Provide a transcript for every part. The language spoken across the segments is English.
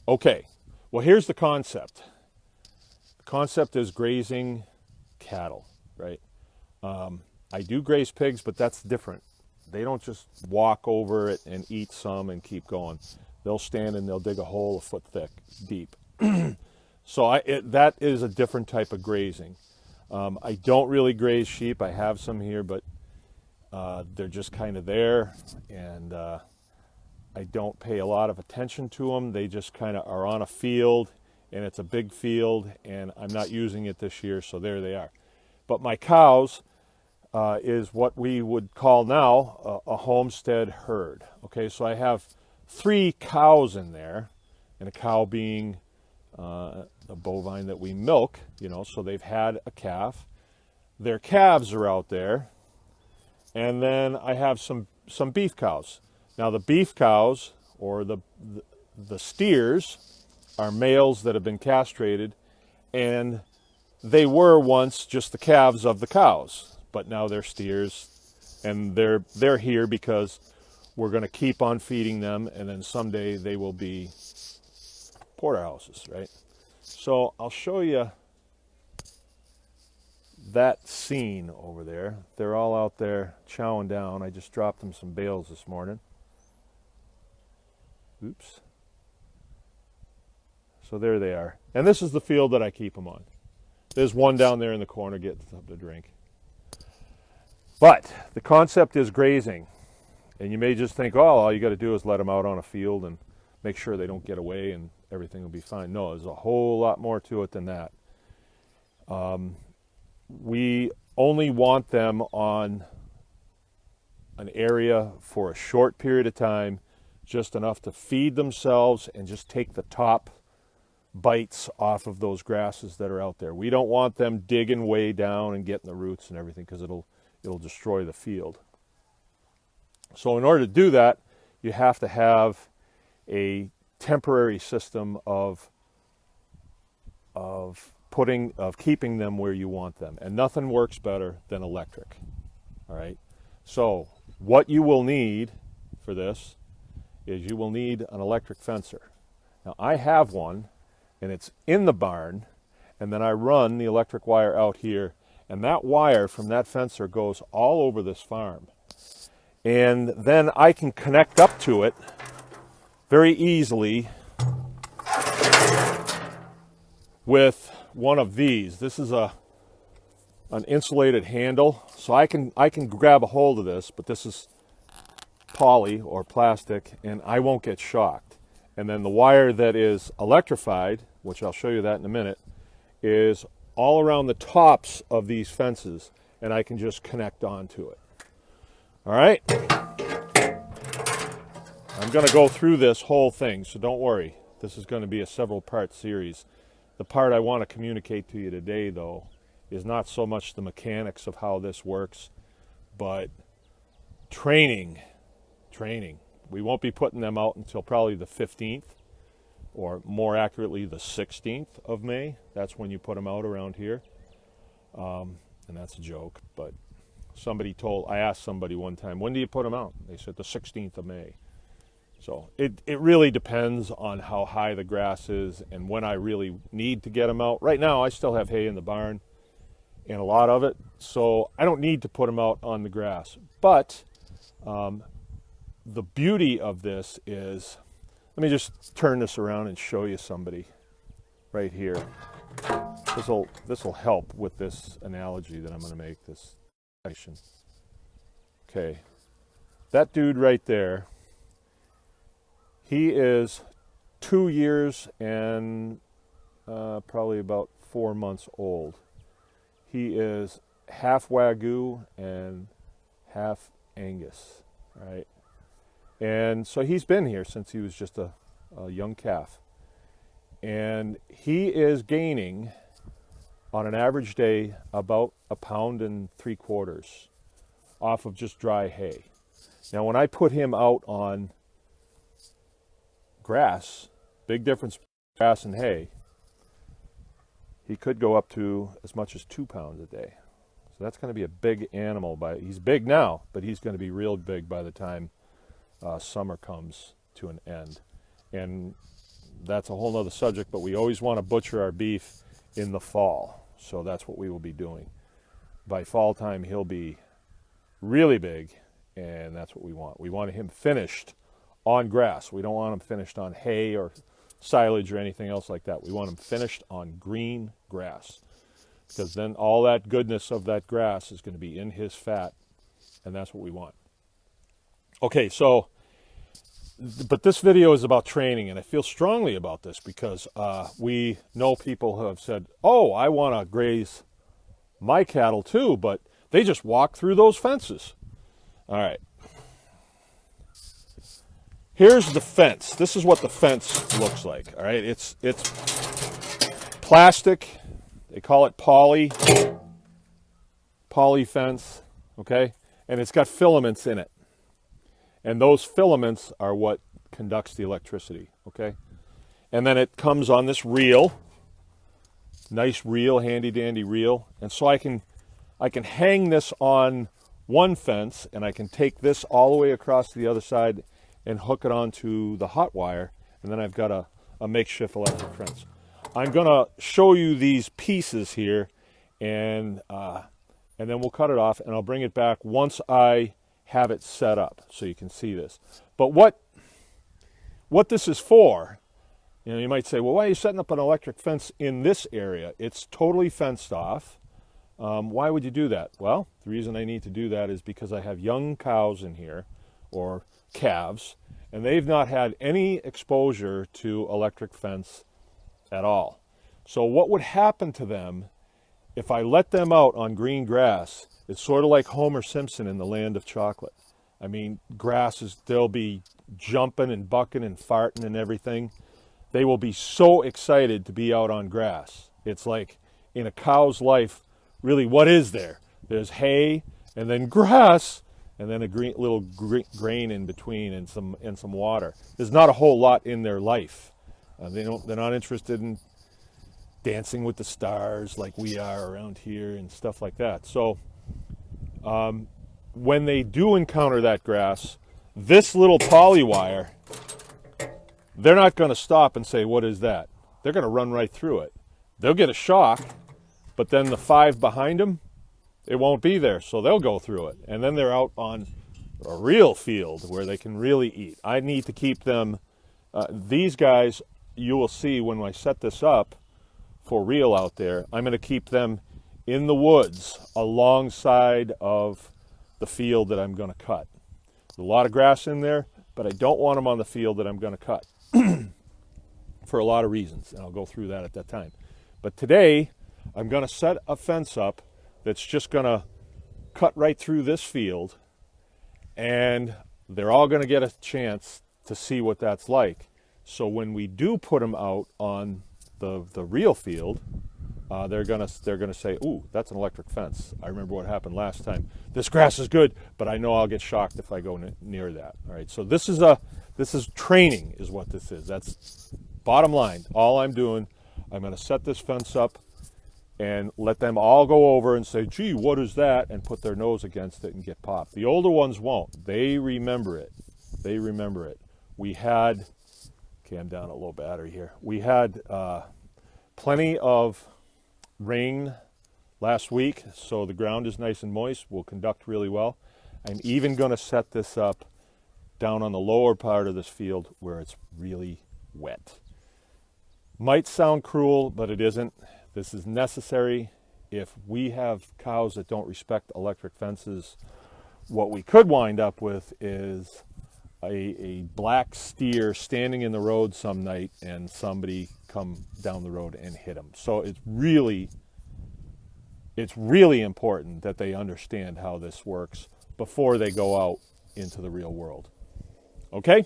Okay, well, here's the concept. The concept is grazing cattle, right? I do graze pigs, but that's different. They don't just walk over it and eat some and keep going. They'll stand and they'll dig a hole a foot thick, deep. So that is a different type of grazing. I don't really graze sheep. I have some here, but they're just kind of there, and I don't pay a lot of attention to them. They just kind of are on a field, and it's a big field, and I'm not using it this year, so there they are. But my cows is what we would call now a homestead herd. Okay, so I have 3 cows in there, and a cow being a bovine that we milk, so they've had a calf. Their calves are out there, and then I have some beef cows. Now the beef cows, or the steers, are males that have been castrated, and they were once just the calves of the cows, but now they're steers, and they're here because we're going to keep on feeding them, and then someday they will be porterhouses, right? So I'll show you that scene over there. They're all out there chowing down. I just dropped them some bales this morning. Oops. So there they are. And this is the field that I keep them on. There's one down there in the corner getting something to drink. But the concept is grazing. And you may just think, oh, all you got to do is let them out on a field and make sure they don't get away and everything will be fine. No, there's a whole lot more to it than that. We only want them on an area for a short period of time, just enough to feed themselves and just take the top bites off of those grasses that are out there. We don't want them digging way down and getting the roots and everything, because it'll destroy the field. So in order to do that, you have to have a temporary system of keeping them where you want them, and nothing works better than electric. All right. So what you will need for this is you will need an electric fencer. Now I have one, and it's in the barn, and then I run the electric wire out here, and that wire from that fencer goes all over this farm. And then I can connect up to it very easily with one of these. This is an insulated handle, so I can grab a hold of this, but this is poly or plastic, and I won't get shocked. And then the wire that is electrified, which I'll show you that in a minute, is all around the tops of these fences, and I can just connect onto it. All right? I'm going to go through this whole thing, so don't worry. This is going to be a several-part series. The part I want to communicate to you today, though, is not so much the mechanics of how this works, but training. We won't be putting them out until probably the 15th, or more accurately, the 16th of May. That's when you put them out around here. And that's a joke, but I asked somebody one time, when do you put them out? They said the 16th of May. So it really depends on how high the grass is and when I really need to get them out. Right now, I still have hay in the barn, and a lot of it, so I don't need to put them out on the grass. But the beauty of this is, let me just turn this around and show you somebody right here. This will help with this analogy that I'm going to make, this section. Okay, that dude right there, he is 2 years and probably about 4 months old. He is half Wagyu and half Angus, right? And so he's been here since he was just a young calf. And he is gaining, on an average day, about 1.75 pounds off of just dry hay. Now, when I put him out on grass, big difference between grass and hay, he could go up to as much as 2 pounds a day. So that's going to be a big animal. He's big now, but he's going to be real big by the time summer comes to an end. And that's a whole nother subject, but we always want to butcher our beef in the fall. So that's what we will be doing. By fall time, he'll be really big, and that's what we want. We want him finished on grass. We don't want him finished on hay or silage or anything else like that. We want him finished on green grass, because then all that goodness of that grass is going to be in his fat, and that's what we want. Okay, so, but this video is about training, and I feel strongly about this because we know people who have said, oh, I want to graze my cattle too, but they just walk through those fences. All right. Here's the fence. This is what the fence looks like. All right. It's plastic. They call it poly fence. Okay. And it's got filaments in it. And those filaments are what conducts the electricity. Okay. And then it comes on this reel. Nice reel, handy dandy reel. And so I can hang this on one fence, and I can take this all the way across to the other side and hook it onto the hot wire, and then I've got a makeshift electric fence. I'm going to show you these pieces here, and then we'll cut it off, and I'll bring it back once I have it set up so you can see this. But what this is for, you know, you might say, well, why are you setting up an electric fence in this area? It's totally fenced off. Why would you do that? Well, the reason I need to do that is because I have young cows in here, or calves, and they've not had any exposure to electric fence at all. So what would happen to them if I let them out on green grass? It's sort of like Homer Simpson in the Land of Chocolate. I mean, they'll be jumping and bucking and farting and everything. They will be so excited to be out on grass. It's like in a cow's life, really, what is there? There's hay and then grass and then a little grain in between and some water. There's not a whole lot in their life. They're not interested in dancing with the stars like we are around here and stuff like that. So when they do encounter that grass, this little poly wire, they're not going to stop and say, what is that? They're going to run right through it. They'll get a shock, but then the 5 behind them, it won't be there, so they'll go through it. And then they're out on a real field where they can really eat. I need to keep them, these guys, you will see when I set this up for real out there, I'm going to keep them in the woods alongside of the field that I'm going to cut. There's a lot of grass in there, but I don't want them on the field that I'm going to cut for a lot of reasons, and I'll go through that at that time. But today, I'm going to set a fence up that's just going to cut right through this field, and they're all going to get a chance to see what that's like. So when we do put them out on the real field, they're gonna say, ooh, that's an electric fence. I remember what happened last time. This grass is good, but I know I'll get shocked if I go near that. All right, so this is training is what this is. That's bottom line. All I'm doing, I'm going to set this fence up and let them all go over and say, gee, what is that? And put their nose against it and get popped. The older ones won't. They remember it. They remember it. We had, okay, I'm down a low battery here. We had plenty of rain last week, so the ground is nice and moist. Will conduct really well. I'm even going to set this up down on the lower part of this field where it's really wet. Might sound cruel, but it isn't. This is necessary. If we have cows that don't respect electric fences, what we could wind up with is a black steer standing in the road some night and somebody come down the road and hit him. So it's really important that they understand how this works before they go out into the real world. Okay?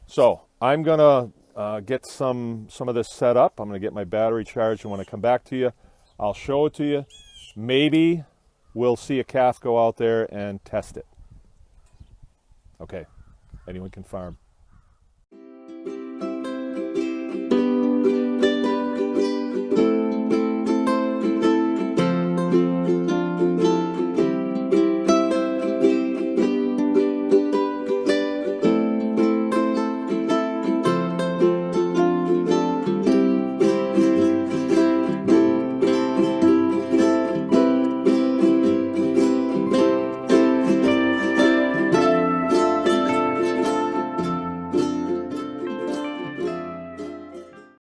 So I'm going to get some of this set up. I'm going to get my battery charged, and when I come back to you, I'll show it to you. Maybe we'll see a calf go out there and test it. Okay. Anyone can farm.